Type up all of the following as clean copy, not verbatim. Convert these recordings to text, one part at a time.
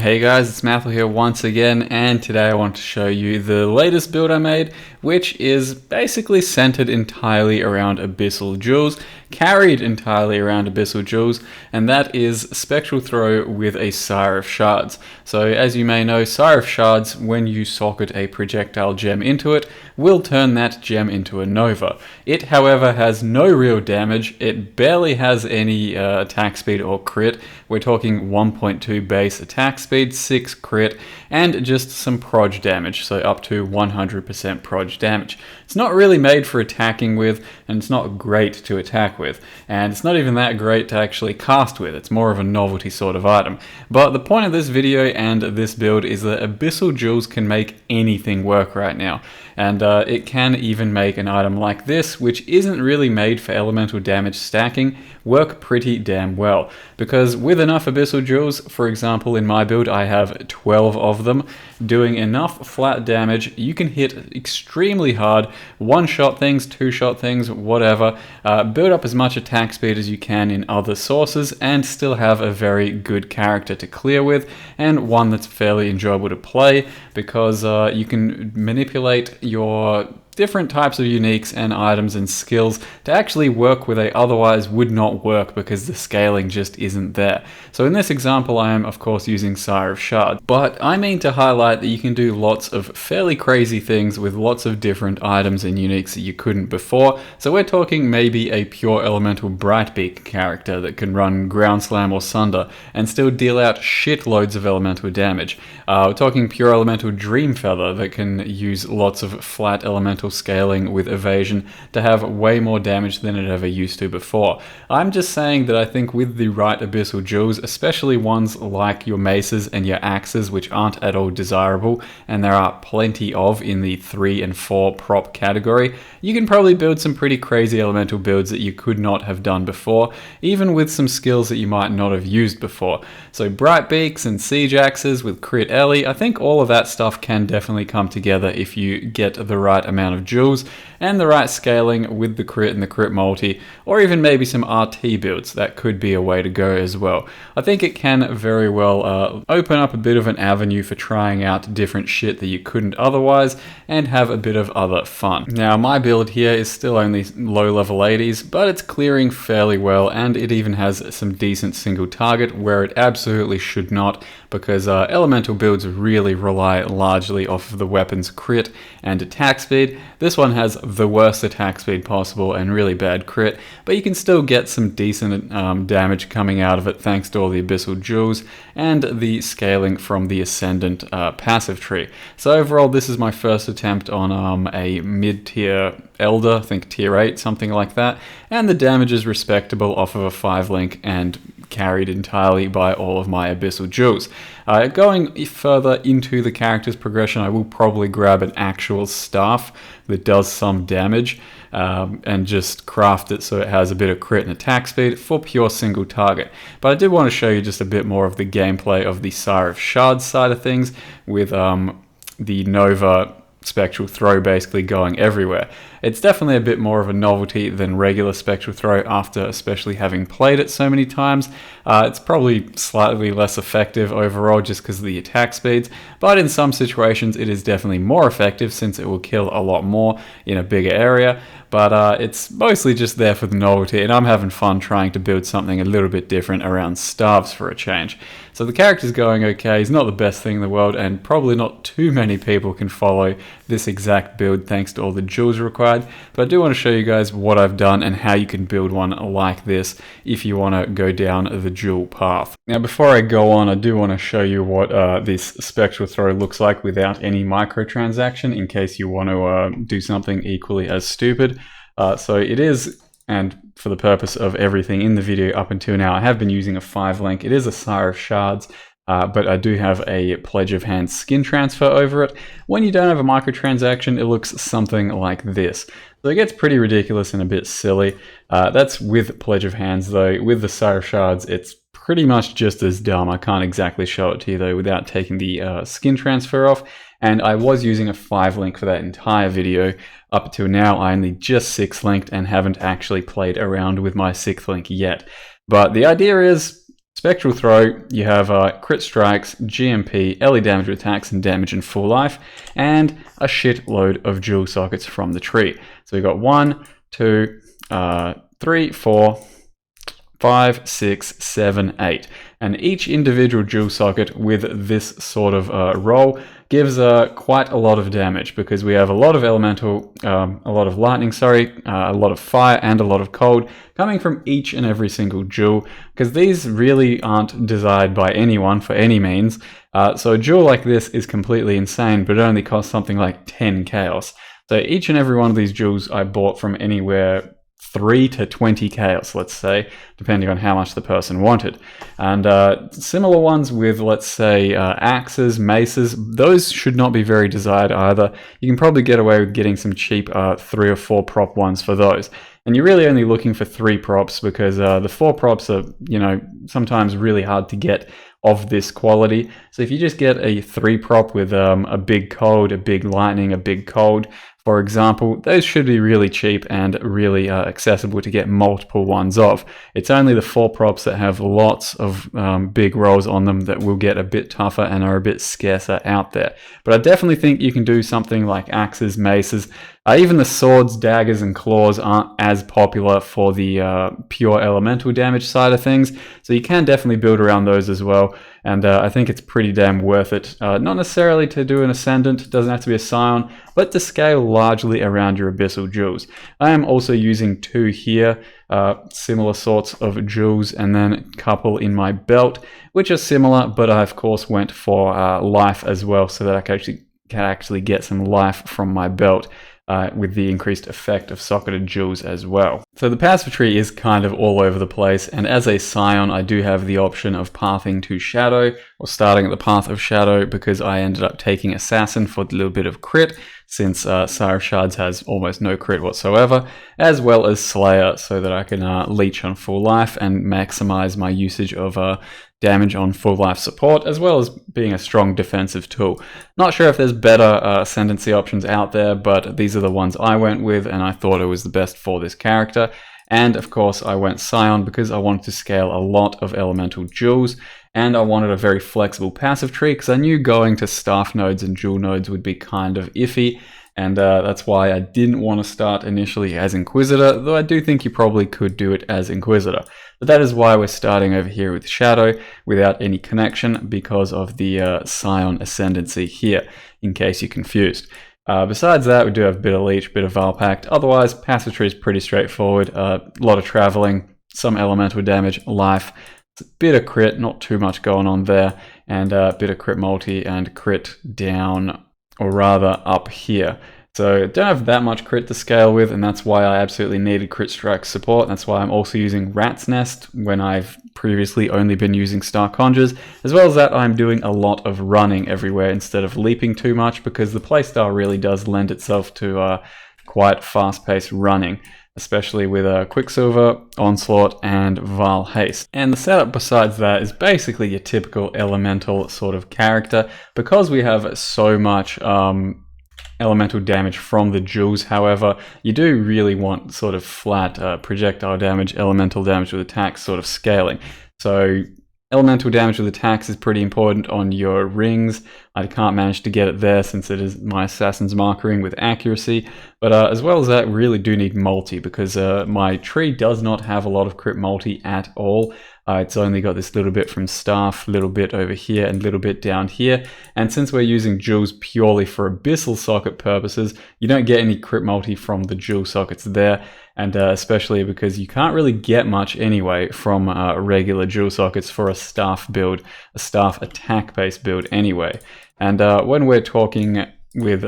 Hey guys, it's Mathel here once again, and today I want to show you the latest build I made, which is basically centered entirely around Abyssal Jewels, carried entirely around Abyssal Jewels, and that is Spectral Throw with a Sire of Shards. So as you may know, Sire of Shards, when you socket a projectile gem into it, will turn that gem into a Nova. It, however, has no real damage. It barely has any attack speed or crit. We're talking 1.2 base attack speed, 6 crit, and just some proj damage, so up to 100% proj damage. It's not really made for attacking with, and it's not great to attack with, and it's not even that great to actually cast with. It's more of a novelty sort of item. But the point of this video and this build is that Abyssal Jewels can make anything work right now, and it can even make an item like this, which isn't really made for elemental damage stacking, work pretty damn well. Because with enough Abyssal Jewels, for example in my build I have 12 of them, doing enough flat damage, you can hit extremely hard, one-shot things, two-shot things, whatever, build up as much attack speed as you can in other sources, and still have a very good character to clear with, and one that's fairly enjoyable to play, because you can manipulate your different types of uniques and items and skills to actually work where they otherwise would not work because the scaling just isn't there. So in this example I am of course using Sire of Shards, but I mean to highlight that you can do lots of fairly crazy things with lots of different items and uniques that you couldn't before. So we're talking maybe a pure elemental Brightbeak character that can run Ground Slam or Sunder and still deal out shitloads of elemental damage. We're talking pure elemental Dream Feather that can use lots of flat elemental scaling with evasion to have way more damage than it ever used to before. I'm just saying that I think with the right Abyssal Jewels, especially ones like your maces and your axes, which aren't at all desirable, and there are plenty of in the 3 and 4 prop category, you can probably build some pretty crazy elemental builds that you could not have done before, even with some skills that you might not have used before. So Brightbeaks and Siege Axes with Crit Ellie, I think all of that stuff can definitely come together if you get the right amount of jewels and the right scaling with the crit and the crit multi, or even maybe some RT builds. That could be a way to go as well. I think it can very well open up a bit of an avenue for trying out different shit that you couldn't otherwise and have a bit of other fun. Now my build here is still only low level 80s, but it's clearing fairly well, and it even has some decent single target where it absolutely should not, because elemental builds really rely largely off of the weapon's crit and attack speed. This one has the worst attack speed possible and really bad crit, but you can still get some decent damage coming out of it thanks to all the Abyssal Jewels and the scaling from the Ascendant passive tree. So overall this is my first attempt on a mid-tier Elder, I think tier 8, something like that, and the damage is respectable off of a 5-link and carried entirely by all of my Abyssal Jewels. Going further into the character's progression, I will probably grab an actual staff that does some damage and just craft it so it has a bit of crit and attack speed for pure single target. But I did want to show you just a bit more of the gameplay of the Sire of Shards side of things with the Nova Spectral Throw basically going everywhere. It's definitely a bit more of a novelty than regular Spectral Throw after especially having played it so many times. It's probably slightly less effective overall just because of the attack speeds, but in some situations it is definitely more effective since it will kill a lot more in a bigger area. But it's mostly just there for the novelty, and I'm having fun trying to build something a little bit different around staves for a change. So the character's going okay. He's not the best thing in the world, and probably not too many people can follow this exact build thanks to all the jewels required. But I do want to show you guys what I've done and how you can build one like this if you want to go down the jewel path. Now before I go on, I do want to show you what this Spectral Throw looks like without any microtransaction, in case you want to do something equally as stupid. So it is, and for the purpose of everything in the video up until now, I have been using a 5-link. It is a Sire of Shards, but I do have a Pledge of Hands skin transfer over it. When you don't have a microtransaction, it looks something like this. So it gets pretty ridiculous and a bit silly. That's with Pledge of Hands though. With the Sire of Shards, it's pretty much just as dumb. I can't exactly show it to you though without taking the skin transfer off. And I was using a 5-link for that entire video. Up until now, I only just 6-linked and haven't actually played around with my 6th link yet. But the idea is Spectral Throw, you have crit strikes, GMP, early damage with attacks, and damage in full life, and a shitload of jewel sockets from the tree. So we've got 1, 2, 3, 4, 5, 6, 7, 8. And each individual jewel socket with this sort of roll gives quite a lot of damage, because we have a lot of elemental, a lot of lightning, a lot of fire, and a lot of cold coming from each and every single jewel, because these really aren't desired by anyone for any means. So a jewel like this is completely insane, but it only costs something like 10 chaos. So each and every one of these jewels I bought from anywhere 3 to 20 chaos, let's say, depending on how much the person wanted. And similar ones with, let's say, axes, maces, those should not be very desired either. You can probably get away with getting some cheap 3 or 4 prop ones for those. And you're really only looking for 3 props, because the 4 props are, sometimes really hard to get of this quality. So if you just get a 3 prop with a big cold, a big lightning, a big cold, for example, those should be really cheap and really accessible to get multiple ones of. It's only the 4 props that have lots of big rolls on them that will get a bit tougher and are a bit scarcer out there. But I definitely think you can do something like axes, maces. Even the swords, daggers, and claws aren't as popular for the pure elemental damage side of things, so you can definitely build around those as well. And I think it's pretty damn worth it. Not necessarily to do an Ascendant, it doesn't have to be a Scion, but to scale largely around your Abyssal jewels. I am also using 2 here, similar sorts of jewels, and then a couple in my belt, which are similar, but I of course went for life as well, so that I can actually get some life from my belt. With the increased effect of socketed jewels as well. So the passive tree is kind of all over the place, and as a Scion I do have the option of pathing to Shadow, or starting at the path of Shadow, because I ended up taking Assassin for a little bit of crit, since Sire of Shards has almost no crit whatsoever, as well as Slayer, so that I can leech on full life and maximize my usage of damage on full life support, as well as being a strong defensive tool. Not sure if there's better ascendancy options out there, but these are the ones I went with, and I thought it was the best for this character. And of course I went Scion because I wanted to scale a lot of elemental jewels, and I wanted a very flexible passive tree, because I knew going to staff nodes and jewel nodes would be kind of iffy. And that's why I didn't want to start initially as Inquisitor, though I do think you probably could do it as Inquisitor. But that is why we're starting over here with Shadow without any connection, because of the Scion Ascendancy here, in case you're confused. Besides that, we do have a bit of Leech, bit of Valpact. Otherwise, passive tree is pretty straightforward. A lot of traveling, some elemental damage, life. It's a bit of crit, not too much going on there, and a bit of crit multi and crit down, or rather up here. So I don't have that much crit to scale with, and that's why I absolutely needed crit strike support. That's why I'm also using Rat's Nest when I've previously only been using Star Conjures. As well as that, I'm doing a lot of running everywhere instead of leaping too much, because the playstyle really does lend itself to quite fast-paced running, especially with Quicksilver, Onslaught, and Val Haste. And the setup besides that is basically your typical elemental sort of character. Because we have so much elemental damage from the jewels, however, you do really want sort of flat projectile damage, elemental damage with attacks sort of scaling. So elemental damage with attacks is pretty important on your rings. I can't manage to get it there since it is my Assassin's Mark ring with accuracy. But as well as that, really do need multi, because my tree does not have a lot of crit multi at all. It's only got this little bit from staff, little bit over here, and little bit down here. And since we're using jewels purely for Abyssal socket purposes, you don't get any crit multi from the jewel sockets there. And especially because you can't really get much anyway from regular jewel sockets for a staff build, a staff attack-based build anyway. And when we're talking with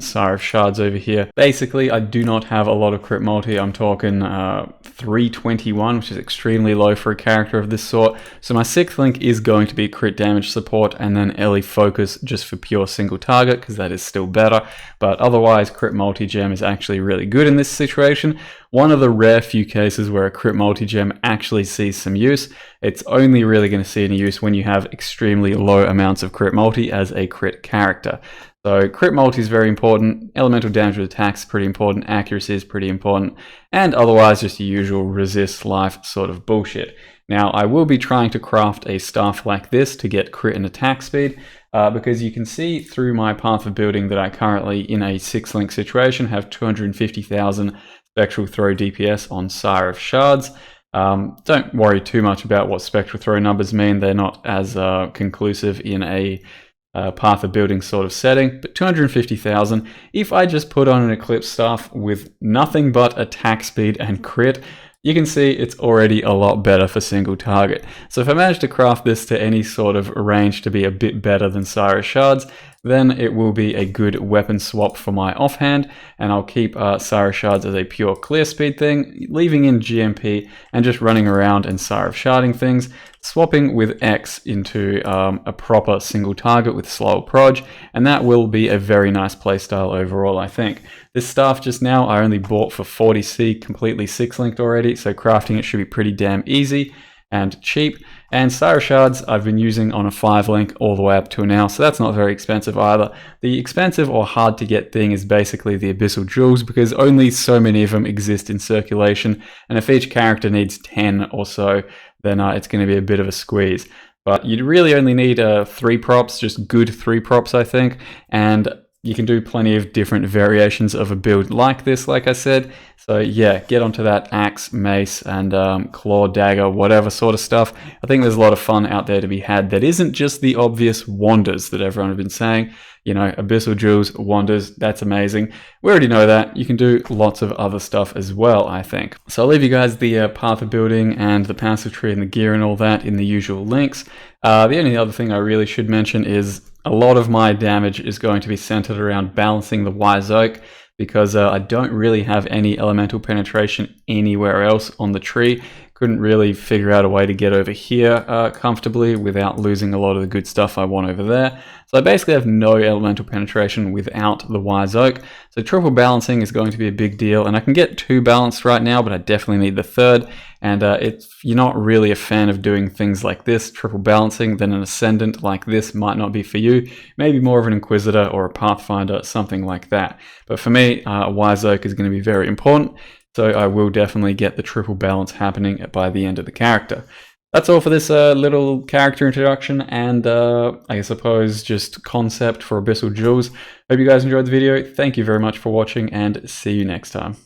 Sire of Shards over here, basically I do not have a lot of crit multi. I'm talking 321, which is extremely low for a character of this sort. So my 6th link is going to be crit damage support, and then Ellie focus just for pure single target, because that is still better. But otherwise, crit multi-gem is actually really good in this situation. One of the rare few cases where a crit multi-gem actually sees some use. It's only really going to see any use when you have extremely low amounts of crit multi as a crit character. So crit multi is very important, elemental damage with attacks is pretty important, accuracy is pretty important, and otherwise just your usual resist life sort of bullshit. Now, I will be trying to craft a staff like this to get crit and attack speed, because you can see through my path of building that I currently, in a 6-link situation, have 250,000 Spectral Throw DPS on Sire of Shards. Don't worry too much about what Spectral Throw numbers mean. They're not as conclusive in a path of building sort of setting, but 250,000. If I just put on an Eclipse staff with nothing but attack speed and crit, you can see it's already a lot better for single target. So if I manage to craft this to any sort of range to be a bit better than Sire of Shards, then it will be a good weapon swap for my offhand, and I'll keep Sire of Shards as a pure clear speed thing, leaving in GMP and just running around and Sire of Sharding things, swapping with X into a proper single target with slow proj, and that will be a very nice playstyle overall, I think. This staff just now I only bought for 40C, completely 6-linked already, so crafting it should be pretty damn easy and cheap. And Sire of Shards I've been using on a 5-link all the way up to now, so that's not very expensive either. The expensive or hard to get thing is basically the Abyssal Jewels, because only so many of them exist in circulation, and if each character needs 10 or so, then it's going to be a bit of a squeeze. But you really only need 3 props, just good 3 props I think, and you can do plenty of different variations of a build like this, like I said. So yeah, get onto that axe, mace, and claw, dagger, whatever sort of stuff. I think there's a lot of fun out there to be had that isn't just the obvious wanders that everyone has been saying. You know, Abyssal Jewels, wanders, that's amazing. We already know that. You can do lots of other stuff as well, I think. So I'll leave you guys the path of building and the passive tree and the gear and all that in the usual links. The only other thing I really should mention is a lot of my damage is going to be centered around balancing the Wise Oak, because I don't really have any elemental penetration anywhere else on the tree. Couldn't really figure out a way to get over here comfortably without losing a lot of the good stuff I want over there. So I basically have no elemental penetration without the Wise Oak. So triple balancing is going to be a big deal, and I can get 2 balanced right now, but I definitely need the 3rd. And if you're not really a fan of doing things like this, triple balancing, then an Ascendant like this might not be for you. Maybe more of an Inquisitor or a Pathfinder, something like that. But for me, Wise Oak is going to be very important. So I will definitely get the triple balance happening by the end of the character. That's all for this little character introduction and I suppose just concept for Abyssal Jewels. Hope you guys enjoyed the video. Thank you very much for watching and see you next time.